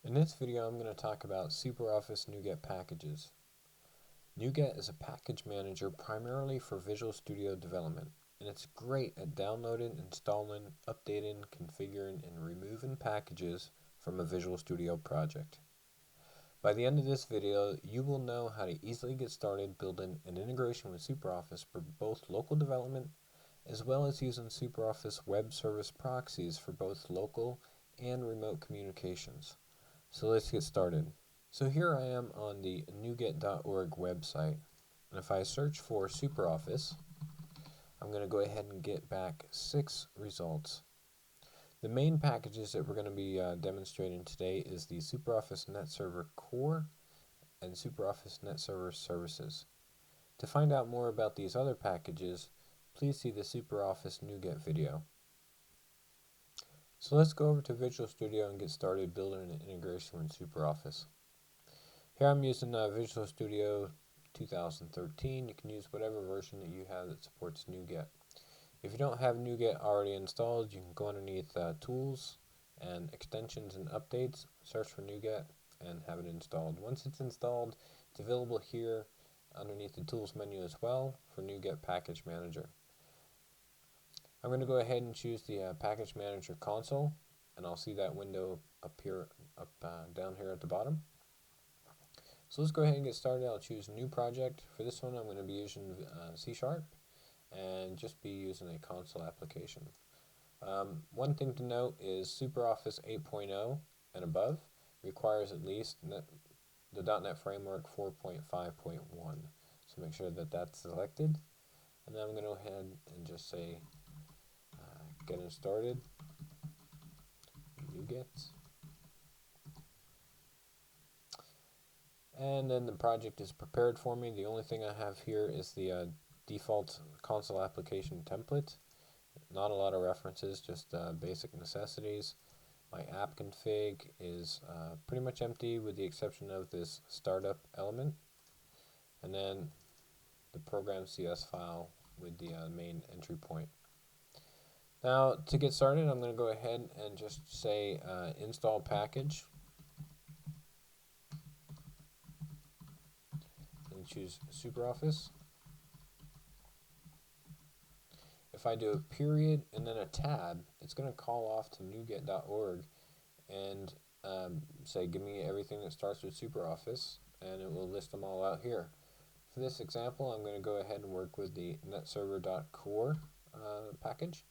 In this video, I'm going to talk about SuperOffice NuGet packages. NuGet is a package manager primarily for Visual Studio development, and it's great at downloading, installing, updating, configuring, and removing packages from a Visual Studio project. By the end of this video, you will know how to easily get started building an integration with SuperOffice for both local development as well as using SuperOffice web service proxies for both local and remote communications. So let's get started. So here I am on the NuGet.org website, and if I search for SuperOffice, I'm going to go ahead and get back 6 results. The main packages that we're going to be demonstrating today is the SuperOffice NetServer Core and SuperOffice NetServer Services. To find out more about these other packages, please see the SuperOffice NuGet video. So let's go over to Visual Studio and get started building an integration with SuperOffice. Here I'm using Visual Studio 2013. You can use whatever version that you have that supports NuGet. If you don't have NuGet already installed, you can go underneath Tools and Extensions and Updates, search for NuGet, and have it installed. Once it's installed, it's available here underneath the Tools menu as well for NuGet Package Manager. I'm going to go ahead and choose the Package Manager console, and I'll see that window down here at the bottom. So let's go ahead and get started. I'll choose New Project. For this one, I'm going to be using C# and just be using a console application. One thing to note is SuperOffice 8.0 and above requires at least the .NET Framework 4.5.1. So make sure that that's selected. And then I'm going to go ahead and just say getting started, NuGet. And then the project is prepared for me. The only thing I have here is the default console application template. Not a lot of references, just basic necessities. My app config is pretty much empty with the exception of this startup element. And then the program CS file with the main entry point. Now, to get started, I'm going to go ahead and just say Install Package. And choose SuperOffice. If I do a period and then a tab, it's going to call off to NuGet.org and say, give me everything that starts with SuperOffice, and it will list them all out here. For this example, I'm going to go ahead and work with the netserver.core package.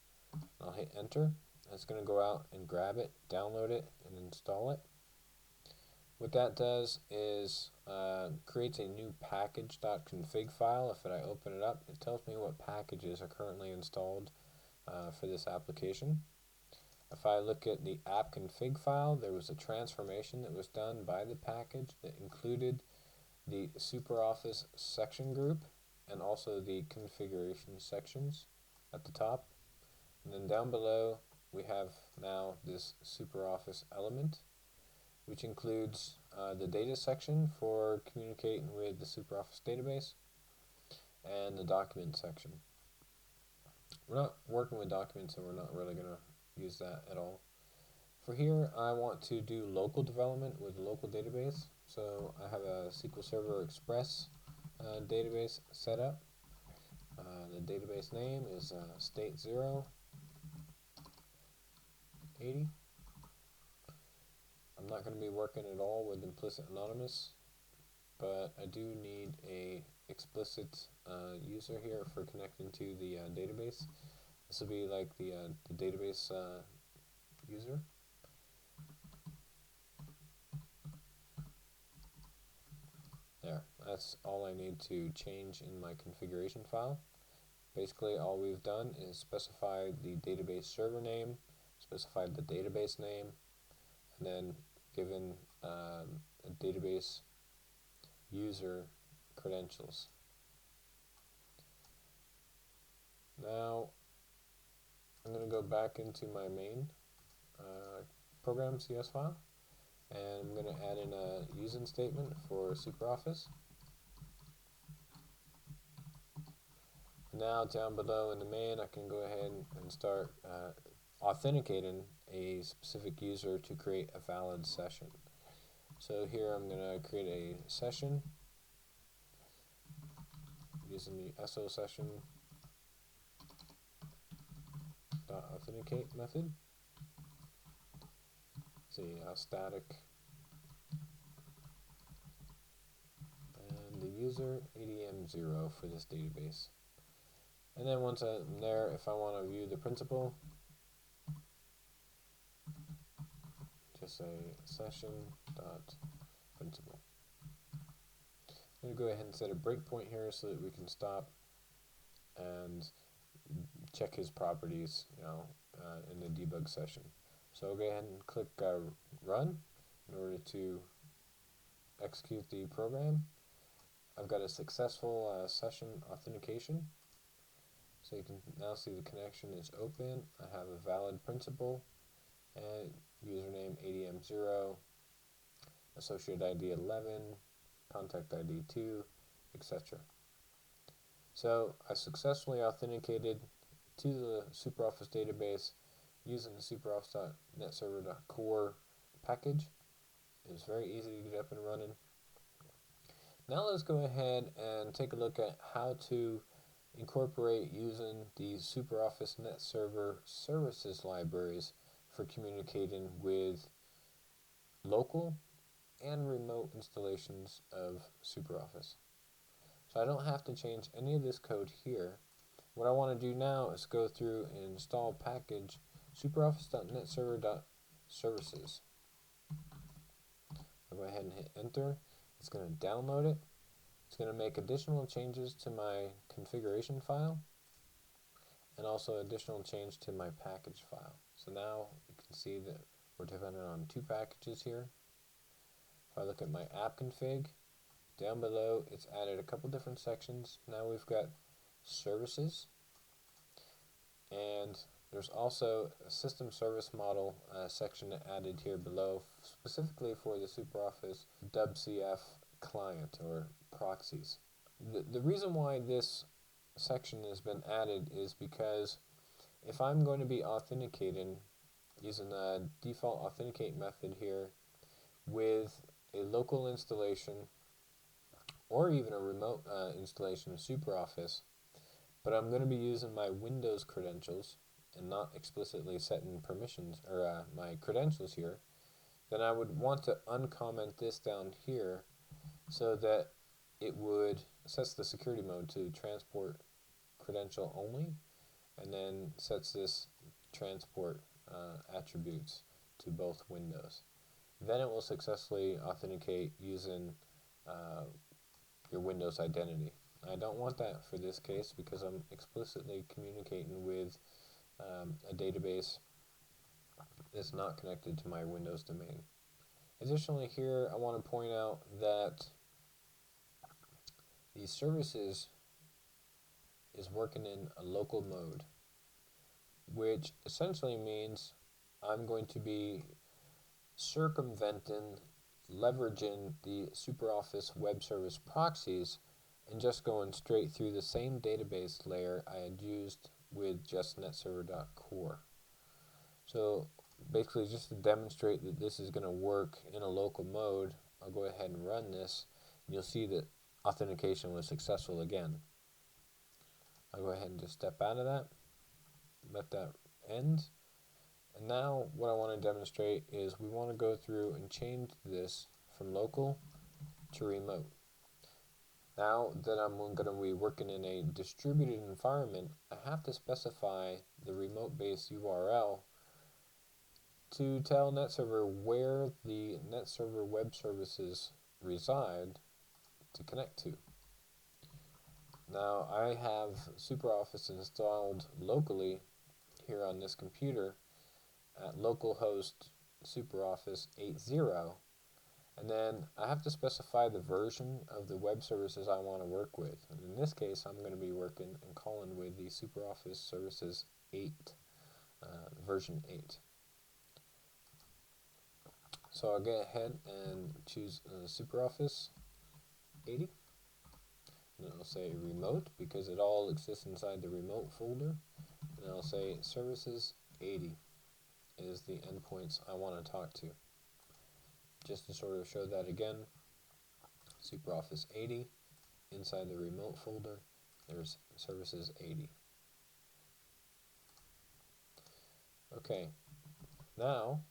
I'll hit enter. It's going to go out and grab it, download it, and install it. What that does is creates a new package.config file. If I open it up, it tells me what packages are currently installed for this application. If I look at the app config file, there was a transformation that was done by the package that included the SuperOffice section group and also the configuration sections at the top. And then down below, we have now this SuperOffice element, which includes the data section for communicating with the SuperOffice database and the document section. We're not working with documents, so we're not really going to use that at all. For here, I want to do local development with a local database. So I have a SQL Server Express database set up. The database name is state080. I'm not going to be working at all with implicit anonymous, but I do need a explicit user here for connecting to the database. This will be like the database user. There, that's all I need to change in my configuration file. Basically, all we've done is specify the database server name, specified the database name, and then given a database user credentials. Now, I'm going to go back into my main program CS file, and I'm going to add in a using statement for SuperOffice. Now down below in the main, I can go ahead and start authenticating a specific user to create a valid session. So here I'm going to create a session using the SO session .authenticate method. See static and the user ADM0 for this database. And then once I'm there, if I want to view the principal, just say session.principal. I'm going to go ahead and set a breakpoint here so that we can stop and check his properties, in the debug session. So I'll go ahead and click run in order to execute the program. I've got a successful session authentication. So you can now see the connection is open. I have a valid principal and username ADM0, associate ID 11, contact ID 2, etc. So I successfully authenticated to the SuperOffice database using the SuperOffice.NetServer.core package. It was very easy to get up and running. Now let's go ahead and take a look at how to incorporate using the SuperOffice NetServer services libraries for communicating with local and remote installations of SuperOffice. So I don't have to change any of this code here. What I want to do now is go through and install package SuperOffice.NetServer.services. I'll go ahead and hit enter. It's going to download it. It's going to make additional changes to my configuration file and also additional change to my package file. So now you can see that we're dependent on 2 packages here. If I look at my app config, down below it's added a couple different sections. Now we've got services, and there's also a system service model section added here below, specifically for the SuperOffice WCF client or proxies. The reason why this section has been added is because if I'm going to be authenticating using the default authenticate method here with a local installation or even a remote installation of SuperOffice, but I'm going to be using my Windows credentials and not explicitly setting permissions or my credentials here, then I would want to uncomment this down here so that it would sets the security mode to transport credential only, and then sets this transport attributes to both windows. Then it will successfully authenticate using your Windows identity. I don't want that for this case because I'm explicitly communicating with a database that's not connected to my Windows domain. Additionally, here I want to point out that these services is working in a local mode, which essentially means I'm going to be circumventing, leveraging the SuperOffice web service proxies and just going straight through the same database layer I had used with just netserver.core. So basically, just to demonstrate that this is going to work in a local mode, I'll go ahead and run this, and you'll see that authentication was successful again. I'll go ahead and just step out of that, let that end. And now what I want to demonstrate is we want to go through and change this from local to remote. Now that I'm going to be working in a distributed environment, I have to specify the remote-based URL to tell NetServer where the NetServer web services reside to connect to. Now I have SuperOffice installed locally here on this computer at localhost SuperOffice 8.0, and then I have to specify the version of the web services I want to work with. And in this case, I'm going to be working and calling with the SuperOffice Services 8, version 8. So I'll go ahead and choose SuperOffice 80. And I'll say remote because it all exists inside the remote folder. And I'll say services 80 is the endpoints I want to talk to. just to sort of show that again, SuperOffice 80, inside the remote folder, there's services 80. Okay, now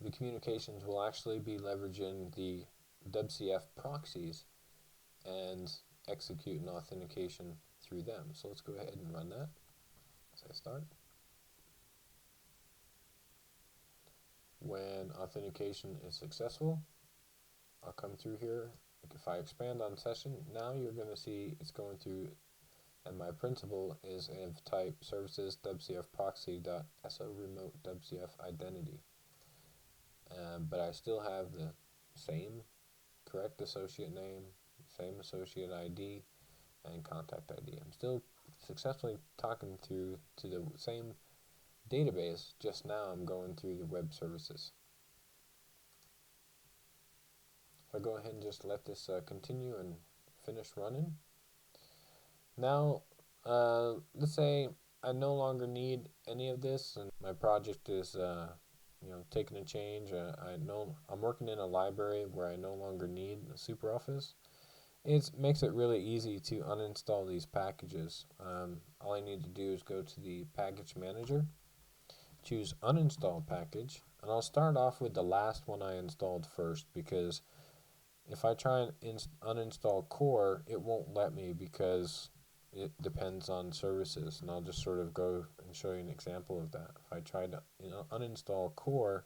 the communications will actually be leveraging the WCF proxies and execute an authentication through them. So let's go ahead and run that as I start. When authentication is successful, I'll come through here. If I expand on session, now you're going to see it's going through, and my principal is of type services WCF proxy.so remote WCF identity. But I still have the same correct associate name, same associate ID, and contact ID. I'm still successfully talking through to the same database, just now I'm going through the web services. If I go ahead and just let this continue and finish running. Now, let's say I no longer need any of this, and my project is taking a change. I'm working in a library where I no longer need the SuperOffice. It makes it really easy to uninstall these packages. All I need to do is go to the package manager, choose Uninstall Package, and I'll start off with the last one I installed first, because if I try and uninstall core, it won't let me because it depends on services, and I'll just sort of go and show you an example of that. If I try to uninstall core,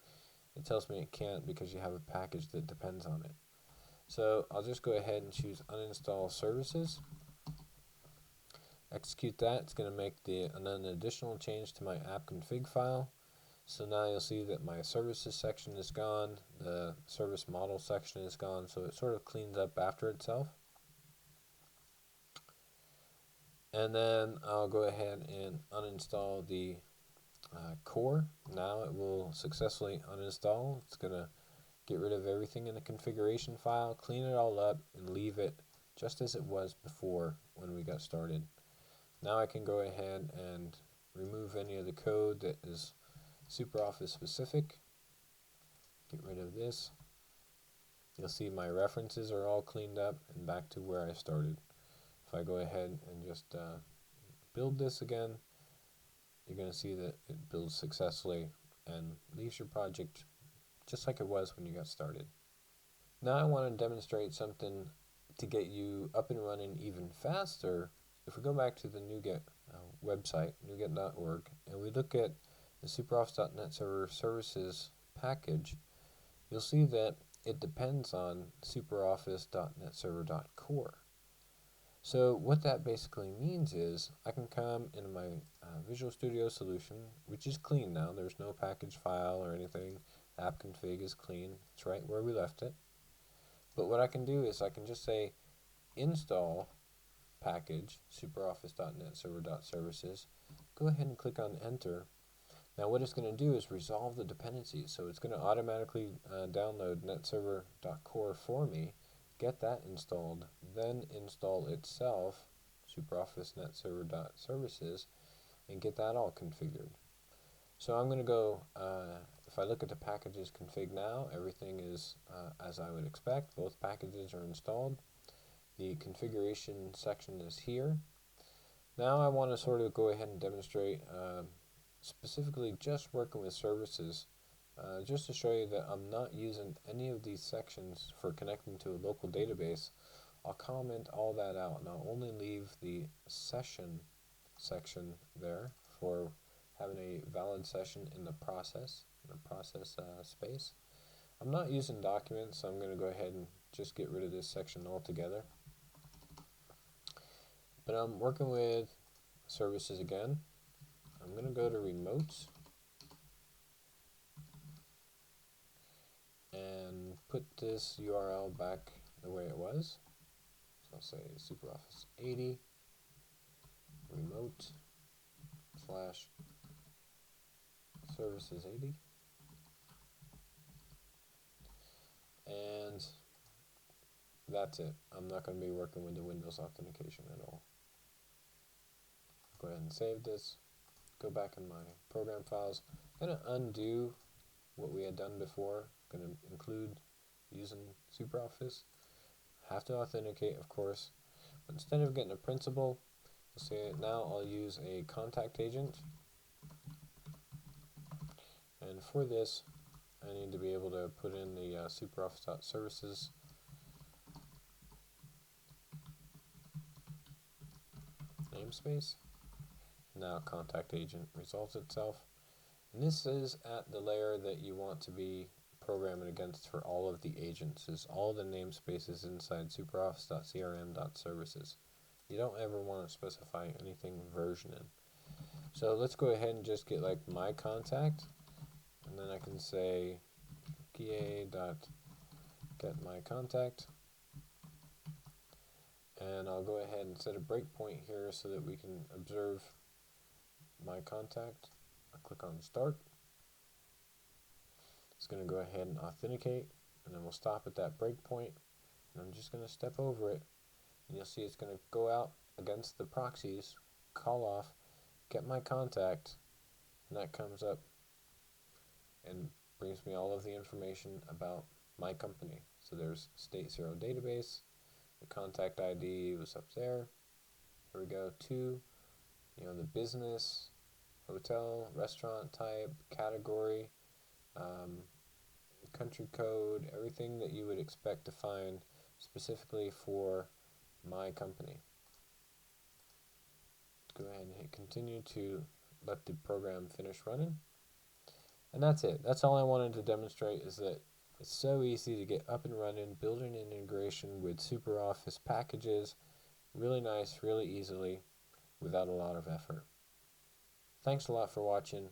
it tells me it can't because you have a package that depends on it. So I'll just go ahead and choose Uninstall Services. Execute that. It's going to make an additional change to my app config file. So now you'll see that my services section is gone, the service model section is gone, so it sort of cleans up after itself. And then I'll go ahead and uninstall the core. Now it will successfully uninstall. It's going to get rid of everything in the configuration file, clean it all up, and leave it just as it was before when we got started. Now I can go ahead and remove any of the code that is SuperOffice specific. Get rid of this. You'll see my references are all cleaned up and back to where I started. If I go ahead and just build this again, you're going to see that it builds successfully and leaves your project just like it was when you got started. Now I want to demonstrate something to get you up and running even faster. If we go back to the NuGet website, nuget.org, and we look at the SuperOffice.NET Server Services package, you'll see that it depends on SuperOffice.NET Server.core. So what that basically means is I can come into my Visual Studio solution, which is clean now. There's no package file or anything. App config is clean. It's right where we left it. But what I can do is I can just say install package SuperOffice.NET Server.Services. Go ahead and click on enter. Now what it's going to do is resolve the dependencies. So it's going to automatically download netserver.core for me, get that installed, then install itself, SuperOffice NetServer.Services, and get that all configured. So I'm going to go, if I look at the packages config now, everything is as I would expect. Both packages are installed. The configuration section is here. Now I want to sort of go ahead and demonstrate specifically just working with services, just to show you that I'm not using any of these sections for connecting to a local database. I'll comment all that out, and I'll only leave the session section there for having a valid session in the process space. I'm not using documents, so I'm going to go ahead and just get rid of this section altogether. But I'm working with services again. I'm going to go to remotes and put this URL back the way it was. So I'll say SuperOffice 80 remote / services 80, and that's it. I'm not going to be working with the Windows authentication at all. Go ahead and save this. Go back in my program files. I'm going to undo what we had done before. I'm going to include using SuperOffice. Have to authenticate, of course. But instead of getting a principal, we'll say now I'll use a contact agent. And for this, I need to be able to put in the SuperOffice.services namespace. Now contact agent resolves itself. And this is at the layer that you want to be programming against for all of the agents, is all the namespaces inside SuperOffice.crm.services. You don't ever want to specify anything versioning. So let's go ahead and just get like my contact, and then I can say pa.getMyContact, and I'll go ahead and set a breakpoint here so that we can observe my contact. I'll click on start. It's going to go ahead and authenticate, and then we'll stop at that breakpoint, and I'm just going to step over it, and you'll see it's going to go out against the proxies, call off, get my contact, and that comes up and brings me all of the information about my company. So there's state 0 database, the contact ID was up there. Here we go, to the business, hotel, restaurant type, category, country code, everything that you would expect to find specifically for my company. Go ahead and hit continue to let the program finish running. And that's it. That's all I wanted to demonstrate, is that it's so easy to get up and running, building an integration with SuperOffice packages, really nice, really easily, without a lot of effort. Thanks a lot for watching.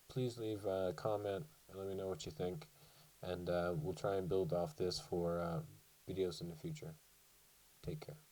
Please leave a comment and let me know what you think, and we'll try and build off this for videos in the future. Take care.